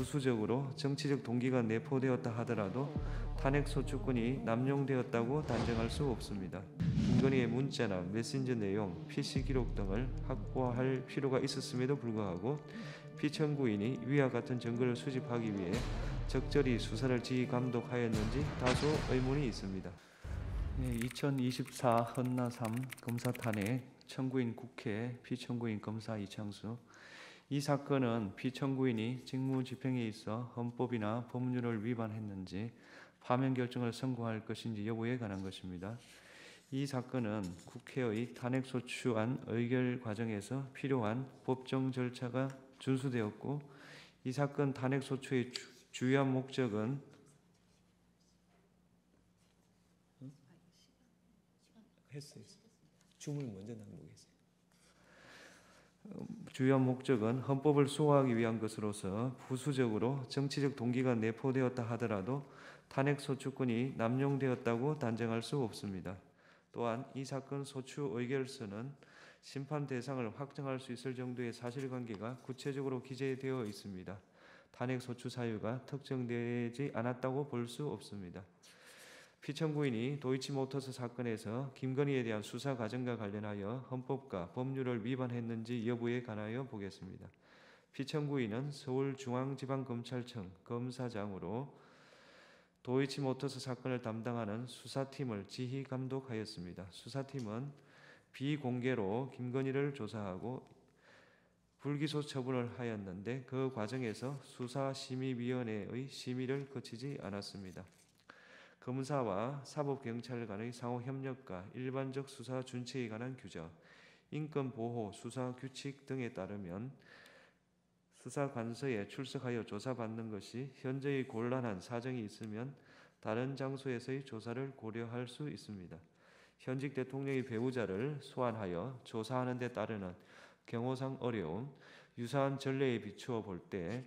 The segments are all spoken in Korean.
부수적으로 정치적 동기가 내포되었다 하더라도 탄핵 소추권이 남용되었다고 단정할 수 없습니다. 김건희의 문자나 메신저 내용, PC 기록 등을 확보할 필요가 있었음에도 불구하고 피청구인이 위와 같은 증거를 수집하기 위해 적절히 수사를 지휘 감독하였는지 다소 의문이 있습니다. 2024 헌나 3 검사 탄핵, 청구인 국회, 피청구인 검사 이창수. 이 사건은 피청구인이 직무집행에 있어 헌법이나 법률을 위반했는지 파면 결정을 선고할 것인지 여부에 관한 것입니다. 이 사건은 국회의 탄핵소추안 의결 과정에서 필요한 법정 절차가 준수되었고, 이 사건 탄핵소추의 주요한 목적은 줌을 먼저 낭독했어요. 주요한 목적은 헌법을 수호하기 위한 것으로서 부수적으로 정치적 동기가 내포되었다 하더라도 탄핵소추권이 남용되었다고 단정할 수 없습니다. 또한 이 사건 소추 의결서는 심판 대상을 확정할 수 있을 정도의 사실관계가 구체적으로 기재되어 있습니다. 탄핵소추 사유가 특정되지 않았다고 볼 수 없습니다. 피청구인이 도이치모터스 사건에서 김건희에 대한 수사 과정과 관련하여 헌법과 법률을 위반했는지 여부에 관하여 보겠습니다. 피청구인은 서울중앙지방검찰청 검사장으로 도이치모터스 사건을 담당하는 수사팀을 지휘 감독하였습니다. 수사팀은 비공개로 김건희를 조사하고 불기소 처분을 하였는데 그 과정에서 수사심의위원회의 심의를 거치지 않았습니다. 검사와 사법경찰 간의 상호협력과 일반적 수사 준칙에 관한 규정, 인권보호 수사 규칙 등에 따르면 수사관서에 출석하여 조사받는 것이 현재의 곤란한 사정이 있으면 다른 장소에서의 조사를 고려할 수 있습니다. 현직 대통령의 배우자를 소환하여 조사하는 데 따르는 경호상 어려움, 유사한 전례에 비추어 볼 때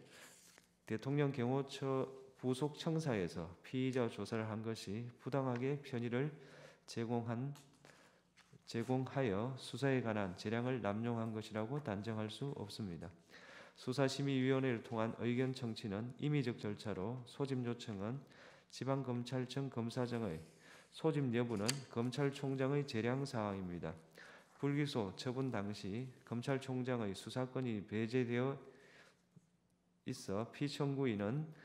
대통령 경호처 부속 청사에서 피의자 조사를 한 것이 부당하게 편의를 제공하여 수사에 관한 재량을 남용한 것이라고 단정할 수 없습니다. 수사심의위원회를 통한 의견 청취는 임의적 절차로 소집 요청은 지방검찰청 검사장의 소집 여부는 검찰총장의 재량사항입니다. 불기소 처분 당시 검찰총장의 수사권이 배제되어 있어 피청구인은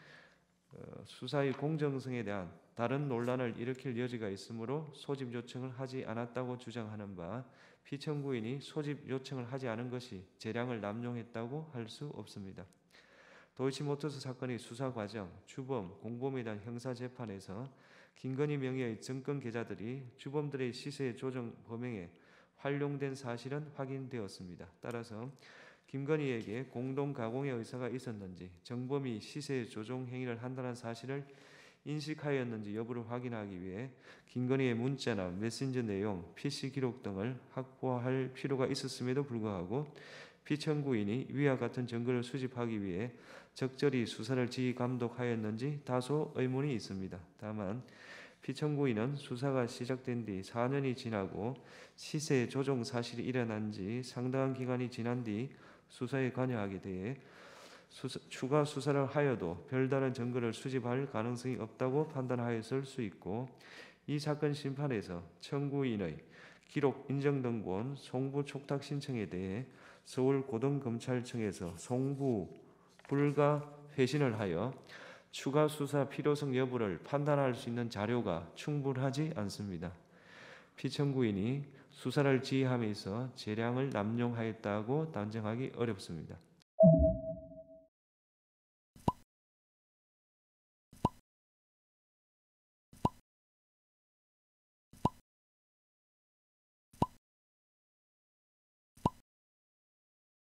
수사의 공정성에 대한 다른 논란을 일으킬 여지가 있으므로 소집 요청을 하지 않았다고 주장하는 바, 피청구인이 소집 요청을 하지 않은 것이 재량을 남용했다고 할 수 없습니다. 도이치모터스 사건의 수사 과정, 주범, 공범에 대한 형사재판에서 김건희 명의의 정권 계좌들이 주범들의 시세 조정 범행에 활용된 사실은 확인되었습니다. 따라서 김건희에게 공동 가공의 의사가 있었는지, 정범이 시세 조종 행위를 한다는 사실을 인식하였는지 여부를 확인하기 위해 김건희의 문자나 메신저 내용, PC 기록 등을 확보할 필요가 있었음에도 불구하고 피청구인이 위와 같은 증거를 수집하기 위해 적절히 수사를 지휘 감독하였는지 다소 의문이 있습니다. 다만 피청구인은 수사가 시작된 뒤 4년이 지나고 시세 조종 사실이 일어난 지 상당한 기간이 지난 뒤 수사에 관여하게 돼 추가 수사를 하여도 별다른 증거를 수집할 가능성이 없다고 판단하였을 수 있고, 이 사건 심판에서 청구인의 기록 인정등본 송부 촉탁 신청에 대해 서울고등검찰청에서 송부 불가 회신을 하여 추가 수사 필요성 여부를 판단할 수 있는 자료가 충분하지 않습니다. 피청구인이 수사를 지휘함에 있어 재량을 남용하였다고 단정하기 어렵습니다.